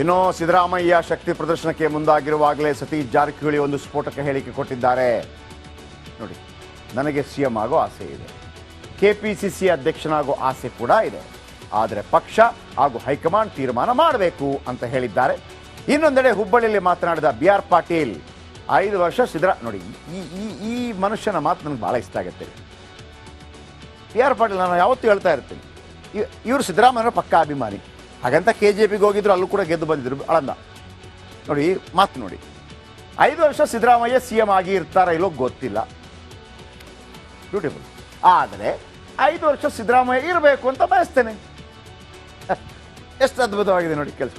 ಇನ್ನು ಸಿದ್ದರಾಮಯ್ಯ ಶಕ್ತಿ ಪ್ರದರ್ಶನಕ್ಕೆ ಮುಂದಾಗಿರುವಾಗಲೇ ಸತೀಶ್ ಜಾರಕಿಹೊಳಿ ಒಂದು ಸ್ಫೋಟಕ ಹೇಳಿಕೆ ಕೊಟ್ಟಿದ್ದಾರೆ. ನೋಡಿ, ನನಗೆ ಸಿಎಂ ಆಗೋ ಆಸೆ ಇದೆ, ಕೆಪಿಸಿಸಿ ಅಧ್ಯಕ್ಷನಾಗೋ ಆಸೆ ಕೂಡ ಇದೆ, ಆದರೆ ಪಕ್ಷ ಹಾಗೂ ಹೈಕಮಾಂಡ್ ತೀರ್ಮಾನ ಮಾಡಬೇಕು ಅಂತ ಹೇಳಿದ್ದಾರೆ. ಇನ್ನೊಂದೆಡೆ ಹುಬ್ಬಳ್ಳಿಯಲ್ಲಿ ಮಾತನಾಡಿದ BR ಪಾಟೀಲ್, 5 ವರ್ಷ ನೋಡಿ, ಈ ಮನುಷ್ಯನ ಮಾತು ನನಗೆ ಭಾಳ ಇಷ್ಟ ಆಗುತ್ತೆ. BR ಪಾಟೀಲ್ ನಾನು ಯಾವತ್ತೂ ಹೇಳ್ತಾ ಇರ್ತೀನಿ, ಇವರು ಸಿದ್ದರಾಮಯ್ಯನ ಪಕ್ಕ ಅಭಿಮಾನಿ, ಹಾಗಂತ KJPಗೆ ಹೋಗಿದ್ರು, ಅಲ್ಲೂ ಕೂಡ ಗೆದ್ದು ಬಂದಿದ್ರು ಅಳಂದ. ನೋಡಿ ಮಾತು ನೋಡಿ, 5 ವರ್ಷ ಸಿದ್ದರಾಮಯ್ಯ CM ಆಗಿ ಇರ್ತಾರ ಇಲ್ಲೋ ಗೊತ್ತಿಲ್ಲ, ಬ್ಯೂಟಿಫುಲ್, ಆದರೆ 5 ವರ್ಷ ಸಿದ್ದರಾಮಯ್ಯ ಇರಬೇಕು ಅಂತ ಬಯಸ್ತೇನೆ. ಎಷ್ಟು ಅದ್ಭುತವಾಗಿದೆ ನೋಡಿ, ಕೆಲಸ.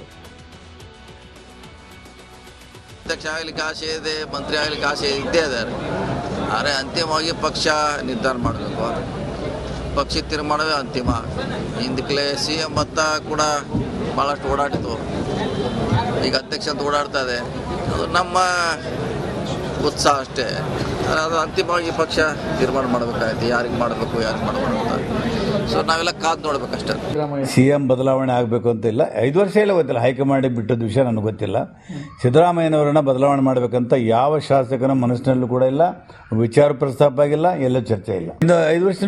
ಅಧ್ಯಕ್ಷ ಆಗಲಿಕ್ಕೆ ಆಸೆ ಇದೆ, ಮಂತ್ರಿ ಆಗಲಿಕ್ಕೆ ಆಸೆ ಇದ್ದೇ ಇದ್ದಾರೆ, ಆದರೆ ಅಂತಿಮವಾಗಿ ಪಕ್ಷ ನಿರ್ಧಾರ ಮಾಡಬೇಕು. ಪಕ್ಷ ತೀರ್ಮಾನವೇ ಅಂತಿಮ. ಹಿಂದಕ್ಕೆ CM ಮತ್ತ ಕೂಡ ಭಾಳಷ್ಟು ಓಡಾಡಿತು, ಈಗ ಅಧ್ಯಕ್ಷ ಅಂತ ಓಡಾಡ್ತಾ ಇದೆ. ಅದು ನಮ್ಮ ಉತ್ಸಾಹ ಅಷ್ಟೇ. ಅದು ಅಂತಿಮವಾಗಿ ಪಕ್ಷ ತೀರ್ಮಾನ ಮಾಡಬೇಕಾಯ್ತು, ಯಾರಿಗೆ ಮಾಡಬೇಕು ಯಾರಿಗೆ ಮಾಡಬಾರ್ದು ಅಂತ. ಸೊ ನಾವೆಲ್ಲ ಕಾದು ನೋಡ್ಬೇಕಷ್ಟೇ. CM ಬದಲಾವಣೆ ಆಗಬೇಕು ಅಂತ ಇಲ್ಲ, 5 ವರ್ಷ ಇಲ್ಲ ಗೊತ್ತಿಲ್ಲ, ಹೈಕಮಾಂಡಿಗೆ ಬಿಟ್ಟದ ವಿಷಯ ನನಗೆ ಗೊತ್ತಿಲ್ಲ. ಸಿದ್ದರಾಮಯ್ಯನವರನ್ನ ಬದಲಾವಣೆ ಮಾಡಬೇಕಂತ ಯಾವ ಶಾಸಕನ ಮನಸ್ಸಿನಲ್ಲೂ ಕೂಡ ಇಲ್ಲ, ವಿಚಾರ ಪ್ರಸ್ತಾಪ ಆಗಿಲ್ಲ, ಎಲ್ಲೂ ಚರ್ಚೆ ಇಲ್ಲ. ಇನ್ನು 5 ವರ್ಷ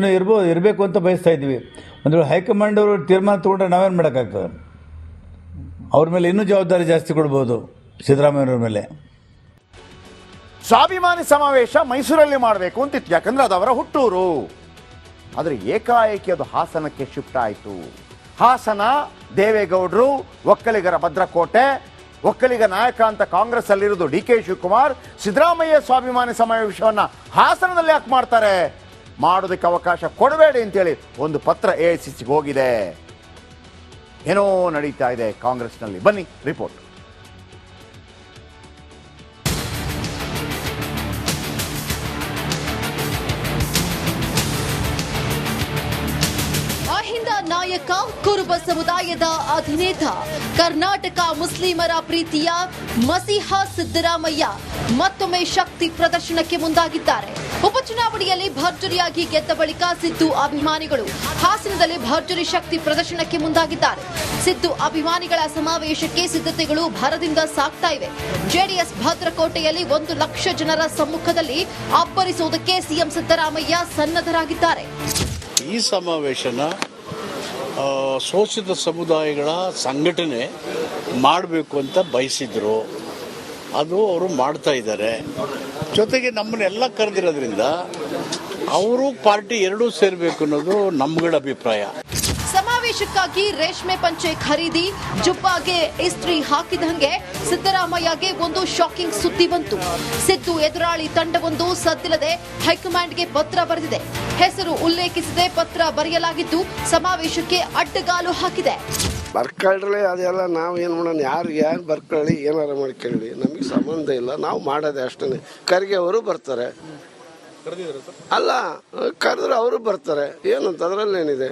ಇರಬೇಕು ಅಂತ ಬಯಸ್ತಾ ಇದ್ವಿ. ಒಂದು ವೇಳೆ ಹೈಕಮಾಂಡ್ ಅವರು ತೀರ್ಮಾನ ತಗೊಂಡ್ರೆ ನಾವೇನು ಮಾಡೋಕ್ಕಾಗ್ತದೆ? ಅವ್ರ ಮೇಲೆ ಇನ್ನೂ ಜವಾಬ್ದಾರಿ ಜಾಸ್ತಿ ಕೊಡ್ಬೋದು ಸಿದ್ದರಾಮಯ್ಯನವ್ರ ಮೇಲೆ. ಸ್ವಾಭಿಮಾನಿ ಸಮಾವೇಶ ಮೈಸೂರಲ್ಲಿ ಮಾಡಬೇಕು ಅಂತಿತ್ತು, ಯಾಕಂದ್ರೆ ಅದು ಅವರ ಹುಟ್ಟೂರು. ಆದರೆ ಏಕಾಏಕಿ ಅದು ಹಾಸನಕ್ಕೆ ಶಿಫ್ಟ್ ಆಯಿತು. ಹಾಸನ ದೇವೇಗೌಡರು, ಒಕ್ಕಲಿಗರ ಭದ್ರಕೋಟೆ, ಒಕ್ಕಲಿಗ ನಾಯಕ ಅಂತ ಕಾಂಗ್ರೆಸ್ ಅಲ್ಲಿರೋದು DK ಶಿವಕುಮಾರ್, ಸಿದ್ದರಾಮಯ್ಯ ಸ್ವಾಭಿಮಾನಿ ಸಮಾವೇಶವನ್ನು ಹಾಸನದಲ್ಲಿ ಯಾಕೆ ಮಾಡ್ತಾರೆ? ಮಾಡೋದಕ್ಕೆ ಅವಕಾಶ ಕೊಡಬೇಡಿ ಅಂತೇಳಿ ಒಂದು ಪತ್ರ AICCಗೆ ಹೋಗಿದೆ. ಏನೋ ನಡೀತಾ ಇದೆ ಕಾಂಗ್ರೆಸ್ನಲ್ಲಿ. ಬನ್ನಿ ರಿಪೋರ್ಟ್. ನಾಯಕ, ಕುರುಬ ಸಮುದಾಯದ ಅಧಿನೇತ, ಕರ್ನಾಟಕ ಮುಸ್ಲಿಮರ ಪ್ರೀತಿಯ ಮಸೀಹ ಸಿದ್ದರಾಮಯ್ಯ ಮತ್ತೊಮ್ಮೆ ಶಕ್ತಿ ಪ್ರದರ್ಶನಕ್ಕೆ ಮುಂದಾಗಿದ್ದಾರೆ. ಉಪಚುನಾವಣೆಯಲ್ಲಿ ಭರ್ಜರಿಯಾಗಿ ಗೆದ್ದ ಬಳಿಕ ಸಿದ್ದು ಅಭಿಮಾನಿಗಳು ಹಾಸನದಲ್ಲಿ ಭರ್ಜರಿ ಶಕ್ತಿ ಪ್ರದರ್ಶನಕ್ಕೆ ಮುಂದಾಗಿದ್ದಾರೆ. ಸಿದ್ದು ಅಭಿಮಾನಿಗಳ ಸಮಾವೇಶಕ್ಕೆ ಸಿದ್ಧತೆಗಳು ಭರದಿಂದ ಸಾಗ್ತಾ ಇವೆ. ಜೆಡಿಎಸ್ ಭದ್ರಕೋಟೆಯಲ್ಲಿ 1 ಲಕ್ಷ ಜನರ ಸಮ್ಮುಖದಲ್ಲಿ ಅಬ್ಬರಿಸುವುದಕ್ಕೆ CM ಸಿದ್ದರಾಮಯ್ಯ ಸನ್ನದ್ಧರಾಗಿದ್ದಾರೆ. ಈ ಸಮಾವೇಶನ ಶೋಷಿತ ಸಮುದಾಯಗಳ ಸಂಘಟನೆ ಮಾಡಬೇಕು ಅಂತ ಬಯಸಿದ್ರು, ಅದು ಅವರು ಮಾಡ್ತಾ ಇದ್ದಾರೆ. ಜೊತೆಗೆ ನಮ್ಮನ್ನೆಲ್ಲ ಕರೆದಿರೋದ್ರಿಂದ ಅವರು ಪಾರ್ಟಿ ಎರಡೂ ಸೇರಬೇಕು ಅನ್ನೋದು ನಮ್ಗಳ ಅಭಿಪ್ರಾಯ. ಸಮಾವೇಶಕ್ಕಾಗಿ ರೇಷ್ಮೆ ಪಂಚೆ ಖರೀದಿ, ಜುಬ್ಬಾಗೆ ಇಸ್ತ್ರಿ ಹಾಕಿದಂಗೆ ಸಿದ್ದರಾಮಯ್ಯಗೆ ಒಂದು ಶಾಕಿಂಗ್ ಸುದ್ದಿ ಬಂತು. ಸಿದ್ದು ಎದುರಾಳಿ ತಂಡವೊಂದು ಸದ್ದಿಲ್ಲದೆ ಹೈಕಮಾಂಡ್ಗೆ ಪತ್ರ ಬರೆದಿದೆ. ಹೆಸರು ಉಲ್ಲೇಖಿಸದೆ ಪತ್ರ ಬರೆಯಲಾಗಿದ್ದು ಸಮಾವೇಶಕ್ಕೆ ಅಡ್ಡಗಾಲು ಹಾಕಿದೆ. ಬರ್ಕಳ್ರಿ, ಅದೆಲ್ಲ ನಾವು ಏನು ಮಾಡೋಣ, ಯಾರು ಬರ್ಕೊಳ್ಳಿ, ಏನಾರ ಮಾಡ್ಕೊಳ್ಳಿ, ನಮಗೆ ಸಂಬಂಧ ಇಲ್ಲ, ನಾವು ಮಾಡೋದೇ ಅಷ್ಟೇ. ಖರ್ಗೆ ಅವರು ಬರ್ತಾರೆ, ಅಲ್ಲ ಕರೆದ್ರೆ ಅವರು ಬರ್ತಾರೆ, ಏನಂತ ಅದರಲ್ಲೇನಿದೆ.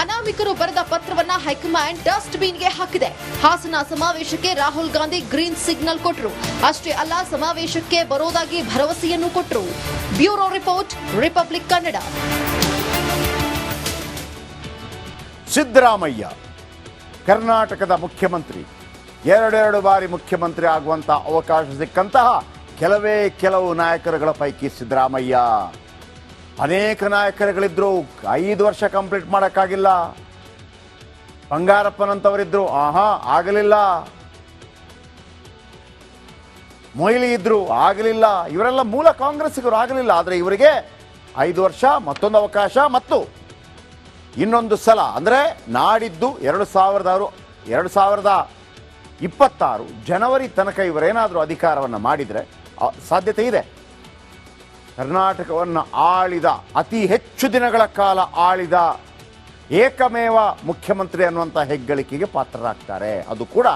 ಅನಾಮಿಕರು ಬರೆದ ಪತ್ರವನ್ನ ಹೈಕಮಾಂಡ್ ಡಸ್ಟ್ ಬಿನ್ಗೆ ಹಾಕಿದೆ. ಹಾಸನ ಸಮಾವೇಶಕ್ಕೆ ರಾಹುಲ್ ಗಾಂಧಿ ಗ್ರೀನ್ ಸಿಗ್ನಲ್ ಕೊಟ್ಟರು. ಅಷ್ಟೇ ಅಲ್ಲ, ಸಮಾವೇಶಕ್ಕೆ ಬರೋದಾಗಿ ಭರವಸೆಯನ್ನು ಕೊಟ್ಟರು. Bureau report, republic Kannada. Siddaramaiah ಕರ್ನಾಟಕದ ಮುಖ್ಯಮಂತ್ರಿ, 2 ಬಾರಿ ಮುಖ್ಯಮಂತ್ರಿ ಆಗುವಂತ ಅವಕಾಶ ಸಿಕ್ಕಂತಹ ಕೆಲವು ನಾಯಕರುಗಳ ಪೈಕಿ ಸಿದ್ದರಾಮಯ್ಯ. ಅನೇಕ ನಾಯಕರುಗಳಿದ್ರು, 5 ವರ್ಷ ಕಂಪ್ಲೀಟ್ ಮಾಡೋಕ್ಕಾಗಿಲ್ಲ. ಬಂಗಾರಪ್ಪನಂತವರಿದ್ರು, ಆಗಲಿಲ್ಲ. ಮೊಯ್ಲಿ ಇದ್ರು, ಆಗಲಿಲ್ಲ. ಇವರೆಲ್ಲ ಮೂಲ ಕಾಂಗ್ರೆಸ್ಸಿಗರು, ಆಗಲಿಲ್ಲ. ಆದರೆ ಇವರಿಗೆ 5 ವರ್ಷ, ಮತ್ತೊಂದು ಅವಕಾಶ, ಮತ್ತು ಇನ್ನೊಂದು ಸಲ ಅಂದರೆ ನಾಡಿದ್ದು 2026 ಜನವರಿ ತನಕ ಇವರೇನಾದರೂ ಅಧಿಕಾರವನ್ನು ಮಾಡಿದರೆ ಸಾಧ್ಯತೆ ಇದೆ. ಕರ್ನಾಟಕವನ್ನು ಆಳಿದ, ಅತಿ ಹೆಚ್ಚು ದಿನಗಳ ಕಾಲ ಆಳಿದ ಏಕಮೇವ ಮುಖ್ಯಮಂತ್ರಿ ಅನ್ನುವಂಥ ಹೆಗ್ಗಳಿಕೆಗೆ ಪಾತ್ರರಾಗ್ತಾರೆ. ಅದು ಕೂಡ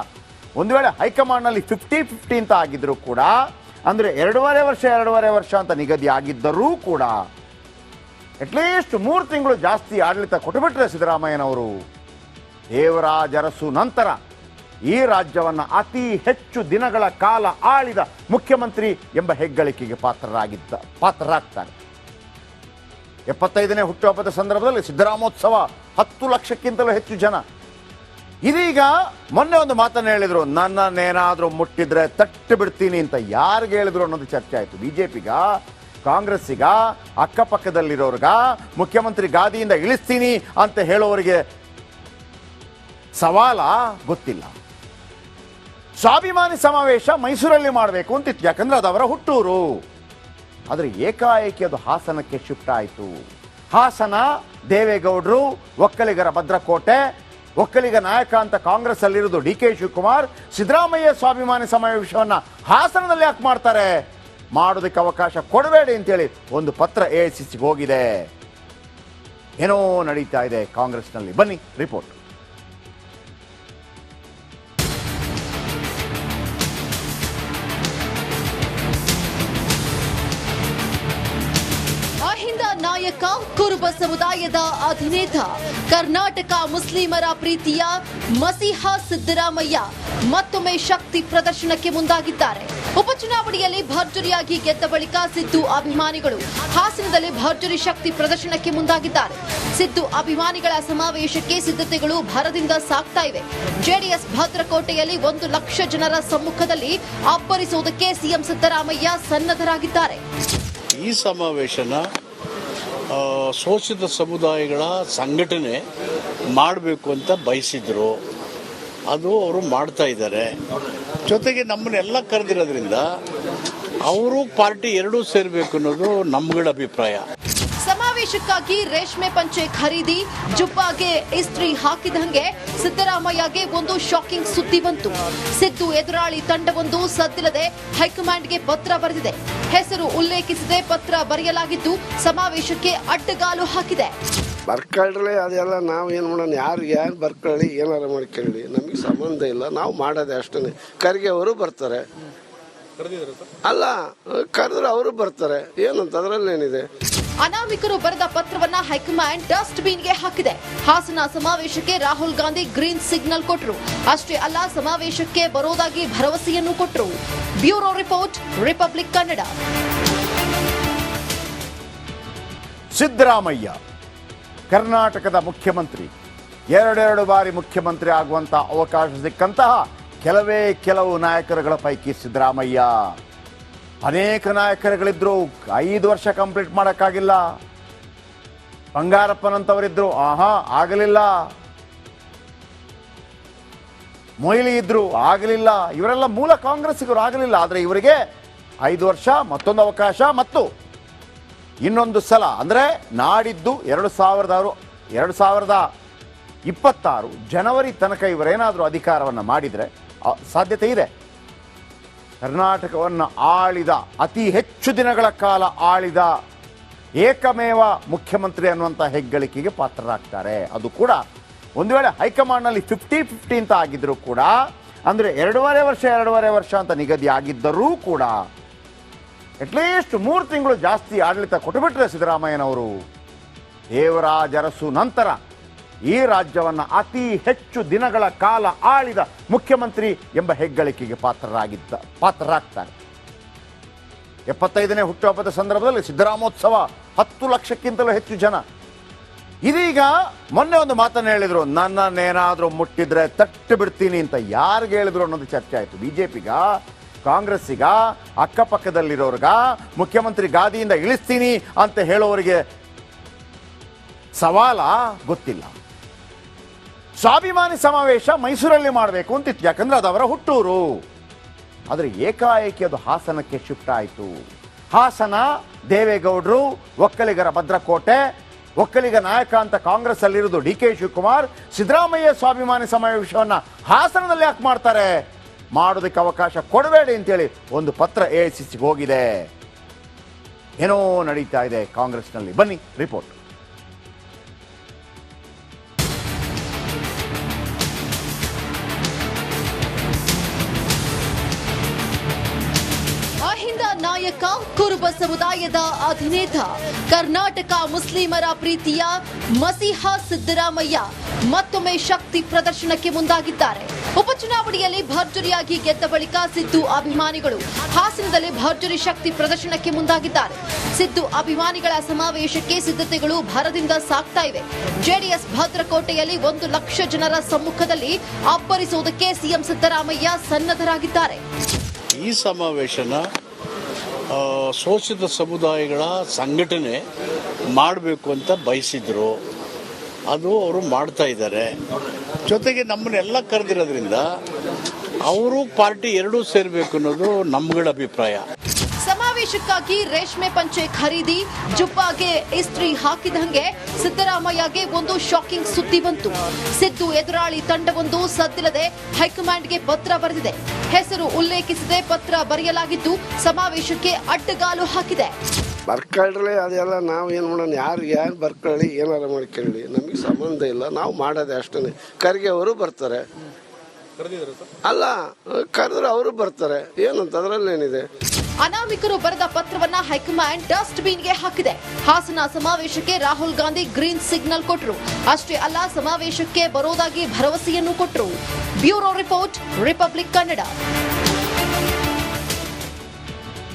ಒಂದು ವೇಳೆ ಹೈಕಮಾಂಡ್ನಲ್ಲಿ 50-50 ಅಂತ ಆಗಿದ್ದರೂ ಕೂಡ, ಅಂದರೆ 2.5 ವರ್ಷ ಅಂತ ನಿಗದಿ ಆಗಿದ್ದರೂ ಕೂಡ ಅಟ್ಲೀಸ್ಟ್ 3 ತಿಂಗಳು ಜಾಸ್ತಿ ಆಡಳಿತ ಕೊಟ್ಟುಬಿಟ್ರೆ ಸಿದ್ದರಾಮಯ್ಯನವರು, ದೇವರಾಜ ಅರಸು ನಂತರ ಈ ರಾಜ್ಯವನ್ನು ಅತಿ ಹೆಚ್ಚು ದಿನಗಳ ಕಾಲ ಆಳಿದ ಮುಖ್ಯಮಂತ್ರಿ ಎಂಬ ಹೆಗ್ಗಳಿಕೆಗೆ ಪಾತ್ರರಾಗ್ತಾರೆ. 75ನೇ ಹುಟ್ಟುಹಬ್ಬದ ಸಂದರ್ಭದಲ್ಲಿ ಸಿದ್ದರಾಮೋತ್ಸವ 10 ಲಕ್ಷಕ್ಕಿಂತಲೂ ಹೆಚ್ಚು ಜನ. ಇದೀಗ ಮೊನ್ನೆ ಒಂದು ಮಾತನ್ನು ಹೇಳಿದ್ರು, ನನ್ನನ್ನೇನಾದ್ರೂ ಮುಟ್ಟಿದ್ರೆ ತಟ್ಟು ಬಿಡ್ತೀನಿ ಅಂತ. ಯಾರಿಗೆ ಹೇಳಿದ್ರು ಅನ್ನೋದು ಚರ್ಚೆ ಆಯ್ತು. ಬಿಜೆಪಿಗ, ಕಾಂಗ್ರೆಸ್ಸಿಗ, ಅಕ್ಕಪಕ್ಕದಲ್ಲಿರೋರ್ಗ, ಮುಖ್ಯಮಂತ್ರಿ ಗಾದಿಯಿಂದ ಇಳಿಸ್ತೀನಿ ಅಂತ ಹೇಳೋರಿಗೆ ಸವಾಲ ಗೊತ್ತಿಲ್ಲ. ಸ್ವಾಭಿಮಾನಿ ಸಮಾವೇಶ ಮೈಸೂರಲ್ಲಿ ಮಾಡಬೇಕು ಅಂತಿತ್ತು, ಯಾಕಂದ್ರೆ ಅದು ಅವರ ಹುಟ್ಟೂರು. ಆದರೆ ಏಕಾಏಕಿ ಅದು ಹಾಸನಕ್ಕೆ ಶಿಫ್ಟ್ ಆಯಿತು. ಹಾಸನ ದೇವೇಗೌಡರು, ಒಕ್ಕಲಿಗರ ಭದ್ರಕೋಟೆ, ಒಕ್ಕಲಿಗ ನಾಯಕ ಅಂತ ಕಾಂಗ್ರೆಸ್ ಅಲ್ಲಿರೋದು ಡಿ ಕೆ ಶಿವಕುಮಾರ್, ಸಿದ್ದರಾಮಯ್ಯ ಸ್ವಾಭಿಮಾನಿ ಸಮಾವೇಶವನ್ನ ಹಾಸನದಲ್ಲಿ ಯಾಕೆ ಮಾಡ್ತಾರೆ? ಮಾಡೋದಕ್ಕೆ ಅವಕಾಶ ಕೊಡಬೇಡಿ ಅಂತೇಳಿ ಒಂದು ಪತ್ರ AICCಗೆ ಹೋಗಿದೆ. ಏನೋ ನಡೀತಾ ಇದೆ ಕಾಂಗ್ರೆಸ್ನಲ್ಲಿ. ಬನ್ನಿ ರಿಪೋರ್ಟ್. ನಾಯಕ, ಕುರುಬ ಸಮುದಾಯದ ಅಧಿನೇತ, ಕರ್ನಾಟಕ ಮುಸ್ಲಿಮರ ಪ್ರೀತಿಯ ಮಸೀಹ ಸಿದ್ದರಾಮಯ್ಯ ಮತ್ತೊಮ್ಮೆ ಶಕ್ತಿ ಪ್ರದರ್ಶನಕ್ಕೆ ಮುಂದಾಗಿದ್ದಾರೆ. ಉಪಚುನಾವಣೆಯಲ್ಲಿ ಭರ್ಜರಿಯಾಗಿ ಗೆದ್ದ ಬಳಿಕ ಸಿದ್ದು ಅಭಿಮಾನಿಗಳು ಹಾಸನದಲ್ಲಿ ಭರ್ಜರಿ ಶಕ್ತಿ ಪ್ರದರ್ಶನಕ್ಕೆ ಮುಂದಾಗಿದ್ದಾರೆ. ಸಿದ್ದು ಅಭಿಮಾನಿಗಳ ಸಮಾವೇಶಕ್ಕೆ ಸಿದ್ಧತೆಗಳು ಭರದಿಂದ ಸಾಗ್ತಾ ಇವೆ. ಜೆಡಿಎಸ್ ಭದ್ರಕೋಟೆಯಲ್ಲಿ 1 ಲಕ್ಷ ಜನರ ಸಮ್ಮುಖದಲ್ಲಿ ಅಬ್ಬರಿಸುವುದಕ್ಕೆ ಸಿಎಂ ಸಿದ್ದರಾಮಯ್ಯ ಸನ್ನದ್ಧರಾಗಿದ್ದಾರೆ. ಈ ಸಮಾವೇಶನ ಶೋಷಿತ ಸಮುದಾಯಗಳ ಸಂಘಟನೆ ಮಾಡಬೇಕು ಅಂತ ಬಯಸಿದ್ರು. ಅದು ಅವರು ಮಾಡ್ತಾ ಇದ್ದಾರೆ. ಜೊತೆಗೆ ನಮ್ಮನ್ನೆಲ್ಲ ಕರೆದಿರೋದ್ರಿಂದ ಅವರು ಪಾರ್ಟಿ ಎರಡೂ ಸೇರಬೇಕು ಅನ್ನೋದು ನಮ್ಗಳ ಅಭಿಪ್ರಾಯ. ಸಮಾವೇಶಕ್ಕಾಗಿ ರೇಷ್ಮೆ ಪಂಚೆ ಖರೀದಿ, ಜುಬ್ಬಾಗೆ ಇಸ್ತ್ರಿ ಹಾಕಿದಂಗೆ ಸಿದ್ದರಾಮಯ್ಯಗೆ ಒಂದು ಶಾಕಿಂಗ್ ಸುದ್ದಿ ಬಂತು. ಸಿದ್ದು ಎದುರಾಳಿ ತಂಡವೊಂದು ಸದ್ದಿಲ್ಲದೆ ಹೈಕಮಾಂಡ್ಗೆ ಪತ್ರ ಬರೆದಿದೆ. ಹೆಸರು ಉಲ್ಲೇಖಿಸದೆ ಪತ್ರ ಬರೆಯಲಾಗಿದ್ದು ಸಮಾವೇಶಕ್ಕೆ ಅಡ್ಡಗಾಲು ಹಾಕಿದೆ. ಬರ್ಕೊಳ್ರಿ, ಅದೆಲ್ಲ ನಾವು ಏನು ಮಾಡೋಣ, ಯಾರು ಬರ್ಕೊಳ್ಳಿ, ಏನಾರ ಮಾಡ್ಕೊಳ್ಳಿ, ನಮಗೆ ಸಂಬಂಧ ಇಲ್ಲ. ನಾವು ಮಾಡೋದೇ ಅಷ್ಟೇ. ಖರ್ಗೆ ಅವರು ಬರ್ತಾರೆ. ಅಲ್ಲ, ಕರೆದ್ರೆ ಅವರು ಬರ್ತಾರೆ. ಏನಂತ ಅದರಲ್ಲೇನಿದೆ? ಅನಾಮಿಕರು ಬರೆದ ಪತ್ರವನ್ನ ಹೈಕಮಾಂಡ್ ಡಸ್ಟ್ ಬಿನ್ಗೆ ಹಾಕಿದೆ. ಹಾಸನ ಸಮಾವೇಶಕ್ಕೆ ರಾಹುಲ್ ಗಾಂಧಿ ಗ್ರೀನ್ ಸಿಗ್ನಲ್ ಕೊಟ್ಟರು. ಅಷ್ಟೇ ಅಲ್ಲ, ಸಮಾವೇಶಕ್ಕೆ ಬರೋದಾಗಿ ಭರವಸೆಯನ್ನು ಕೊಟ್ಟರು. Bureau report, republic Kannada. Siddaramaiah ಕರ್ನಾಟಕದ ಮುಖ್ಯಮಂತ್ರಿ, 2 ಬಾರಿ ಮುಖ್ಯಮಂತ್ರಿ ಆಗುವಂತ ಅವಕಾಶ ಸಿಕ್ಕಂತಹ ಕೆಲವು ನಾಯಕರುಗಳ ಪೈಕಿ ಸಿದ್ದರಾಮಯ್ಯ. ಅನೇಕ ನಾಯಕರುಗಳಿದ್ರು, 5 ವರ್ಷ ಕಂಪ್ಲೀಟ್ ಮಾಡೋಕ್ಕಾಗಿಲ್ಲ. ಬಂಗಾರಪ್ಪನಂತವರಿದ್ರು, ಆಗಲಿಲ್ಲ. ಮೊಯ್ಲಿ ಇದ್ರು, ಆಗಲಿಲ್ಲ. ಇವರೆಲ್ಲ ಮೂಲ ಕಾಂಗ್ರೆಸ್ಸಿಗರು, ಆಗಲಿಲ್ಲ. ಆದರೆ ಇವರಿಗೆ 5 ವರ್ಷ, ಮತ್ತೊಂದು ಅವಕಾಶ, ಮತ್ತು ಇನ್ನೊಂದು ಸಲ ಅಂದರೆ ನಾಡಿದ್ದು 2026 ಜನವರಿ ತನಕ ಇವರೇನಾದರೂ ಅಧಿಕಾರವನ್ನು ಮಾಡಿದರೆ ಸಾಧ್ಯತೆ ಇದೆ. ಕರ್ನಾಟಕವನ್ನು ಆಳಿದ, ಅತಿ ಹೆಚ್ಚು ದಿನಗಳ ಕಾಲ ಆಳಿದ ಏಕಮೇವ ಮುಖ್ಯಮಂತ್ರಿ ಅನ್ನುವಂಥ ಹೆಗ್ಗಳಿಕೆಗೆ ಪಾತ್ರರಾಗ್ತಾರೆ. ಅದು ಕೂಡ ಒಂದು ವೇಳೆ ಹೈಕಮಾಂಡ್ನಲ್ಲಿ 50-50 ಅಂತ ಆಗಿದ್ದರೂ ಕೂಡ, ಅಂದರೆ 2.5 ವರ್ಷ ಅಂತ ನಿಗದಿ ಆಗಿದ್ದರೂ ಕೂಡ ಅಟ್ಲೀಸ್ಟ್ 3 ತಿಂಗಳು ಜಾಸ್ತಿ ಆಡಳಿತ ಕೊಟ್ಟುಬಿಟ್ರೆ ಸಿದ್ದರಾಮಯ್ಯನವರು, ದೇವರಾಜ ಅರಸು ನಂತರ ಈ ರಾಜ್ಯವನ್ನು ಅತಿ ಹೆಚ್ಚು ದಿನಗಳ ಕಾಲ ಆಳಿದ ಮುಖ್ಯಮಂತ್ರಿ ಎಂಬ ಹೆಗ್ಗಳಿಕೆಗೆ ಪಾತ್ರರಾಗ್ತಾರೆ. 75ನೇ ಹುಟ್ಟುಹಬ್ಬದ ಸಂದರ್ಭದಲ್ಲಿ ಸಿದ್ದರಾಮೋತ್ಸವ, 10 ಲಕ್ಷಕ್ಕಿಂತಲೂ ಹೆಚ್ಚು ಜನ. ಇದೀಗ ಮೊನ್ನೆ ಒಂದು ಮಾತನ್ನು ಹೇಳಿದ್ರು, ನನ್ನನ್ನೇನಾದ್ರೂ ಮುಟ್ಟಿದ್ರೆ ತಟ್ಟು ಬಿಡ್ತೀನಿ ಅಂತ. ಯಾರಿಗೆ ಹೇಳಿದ್ರು ಅನ್ನೋದು ಚರ್ಚೆ ಆಯಿತು. ಬಿಜೆಪಿಗ, ಕಾಂಗ್ರೆಸ್ಸಿಗ, ಅಕ್ಕಪಕ್ಕದಲ್ಲಿರೋರ್ಗ, ಮುಖ್ಯಮಂತ್ರಿ ಗಾದಿಯಿಂದ ಇಳಿಸ್ತೀನಿ ಅಂತ ಹೇಳೋರಿಗೆ ಸವಾಲ ಗೊತ್ತಿಲ್ಲ. ಸ್ವಾಭಿಮಾನಿ ಸಮಾವೇಶ ಮೈಸೂರಲ್ಲಿ ಮಾಡಬೇಕು ಅಂತಿತ್ತು, ಯಾಕಂದ್ರೆ ಅದು ಅವರ ಹುಟ್ಟೂರು. ಆದರೆ ಏಕಾಏಕಿ ಅದು ಹಾಸನಕ್ಕೆ ಶಿಫ್ಟ್ ಆಯಿತು. ಹಾಸನ ದೇವೇಗೌಡರು, ಒಕ್ಕಲಿಗರ ಭದ್ರಕೋಟೆ, ಒಕ್ಕಲಿಗ ನಾಯಕ ಅಂತ ಕಾಂಗ್ರೆಸ್ ಅಲ್ಲಿರೋದು ಡಿ ಕೆ ಶಿವಕುಮಾರ್, ಸಿದ್ದರಾಮಯ್ಯ ಸ್ವಾಭಿಮಾನಿ ಸಮಾವೇಶವನ್ನ ಹಾಸನದಲ್ಲಿ ಯಾಕೆ ಮಾಡ್ತಾರೆ? ಮಾಡೋದಕ್ಕೆ ಅವಕಾಶ ಕೊಡಬೇಡಿ ಅಂತೇಳಿ ಒಂದು ಪತ್ರ AICCಗೆ ಹೋಗಿದೆ. ಏನೋ ನಡೀತಾ ಇದೆ ಕಾಂಗ್ರೆಸ್ನಲ್ಲಿ. ಬನ್ನಿ ರಿಪೋರ್ಟ್. ಅಹಿಂದ ನಾಯಕ ನಾಯಕ, ಕುರುಬ ಸಮುದಾಯದ ಅಧಿನೇತ, ಕರ್ನಾಟಕ ಮುಸ್ಲಿಮರ ಪ್ರೀತಿಯ ಮಸೀಹ ಸಿದ್ದರಾಮಯ್ಯ ಮತ್ತೊಮ್ಮೆ ಶಕ್ತಿ ಪ್ರದರ್ಶನಕ್ಕೆ ಮುಂದಾಗಿದ್ದಾರೆ. ಉಪಚುನಾವಣೆಯಲ್ಲಿ ಭರ್ಜರಿಯಾಗಿ ಗೆದ್ದ ಬಳಿಕ ಸಿದ್ದು ಅಭಿಮಾನಿಗಳು ಹಾಸನದಲ್ಲಿ ಭರ್ಜರಿ ಶಕ್ತಿ ಪ್ರದರ್ಶನಕ್ಕೆ ಮುಂದಾಗಿದ್ದಾರೆ. ಸಿದ್ದು ಅಭಿಮಾನಿಗಳ ಸಮಾವೇಶಕ್ಕೆ ಸಿದ್ಧತೆಗಳು ಭರದಿಂದ ಸಾಗ್ತಾ ಇವೆ. ಜೆಡಿಎಸ್ ಭದ್ರಕೋಟೆಯಲ್ಲಿ 1 ಲಕ್ಷ ಜನರ ಸಮ್ಮುಖದಲ್ಲಿ ಅಬ್ಬರಿಸುವುದಕ್ಕೆ ಸಿಎಂ ಸಿದ್ದರಾಮಯ್ಯ ಸನ್ನದ್ಧರಾಗಿದ್ದಾರೆ. ಈ ಸಮಾವೇಶನ ಶೋಷಿತ ಸಮುದಾಯಗಳ ಸಂಘಟನೆ ಮಾಡಬೇಕು ಅಂತ ಬಯಸಿದ್ರು. ಅದು ಅವರು ಮಾಡ್ತಾ ಇದ್ದಾರೆ. ಜೊತೆಗೆ ನಮ್ಮನ್ನೆಲ್ಲ ಕರೆದಿರೋದ್ರಿಂದ ಅವರು ಪಾರ್ಟಿ ಎರಡೂ ಸೇರಬೇಕು ಅನ್ನೋದು ನಮ್ಮಗಳ ಅಭಿಪ್ರಾಯ. ಸಮಾವೇಶಕ್ಕಾಗಿ ರೇಷ್ಮೆ ಪಂಚೆ ಖರೀದಿ, ಜುಬ್ಬಾಗೆ ಇಸ್ತ್ರಿ ಹಾಕಿದಂಗೆ ಸಿದ್ದರಾಮಯ್ಯಗೆ ಒಂದು ಶಾಕಿಂಗ್ ಸುದ್ದಿ ಬಂತು. ಸಿದ್ದು ಎದುರಾಳಿ ತಂಡವೊಂದು ಸದ್ದಿಲ್ಲದೆ ಹೈಕಮಾಂಡ್ಗೆ ಪತ್ರ ಬರೆದಿದೆ. ಹೆಸರು ಉಲ್ಲೇಖಿಸದೆ ಪತ್ರ ಬರೆಯಲಾಗಿದ್ದು ಸಮಾವೇಶಕ್ಕೆ ಅಡ್ಡಗಾಲು ಹಾಕಿದೆ. ಬರ್ಕೊಳ್ರಿ, ಅದೆಲ್ಲ ನಾವು ಏನು ಮಾಡೋಣ, ಯಾರು ಬರ್ಕೊಳ್ಳಿ, ಏನಾರ ಮಾಡ್ಕೊಳ್ಳಿ, ನಮಗೆ ಸಂಬಂಧ ಇಲ್ಲ. ನಾವು ಮಾಡೋದೇ ಅಷ್ಟೇ. ಖರ್ಗೆ ಅವರು ಬರ್ತಾರೆ. ಅಲ್ಲ, ಕರೆದ್ರೆ ಅವರು ಬರ್ತಾರೆ. ಏನಂತ ಅದರಲ್ಲೇನಿದೆ? ಅನಾಮಿಕರು ಬರೆದ ಪತ್ರವನ್ನ ಹೈಕಮಾಂಡ್ ಡಸ್ಟ್ ಬಿನ್ಗೆ ಹಾಕಿದೆ. ಹಾಸನ ಸಮಾವೇಶಕ್ಕೆ ರಾಹುಲ್ ಗಾಂಧಿ ಗ್ರೀನ್ ಸಿಗ್ನಲ್ ಕೊಟ್ಟರು. ಅಷ್ಟೇ ಅಲ್ಲ, ಸಮಾವೇಶಕ್ಕೆ ಬರೋದಾಗಿ ಭರವಸೆಯನ್ನು ಕೊಟ್ಟರು. Bureau report, republic Kannada.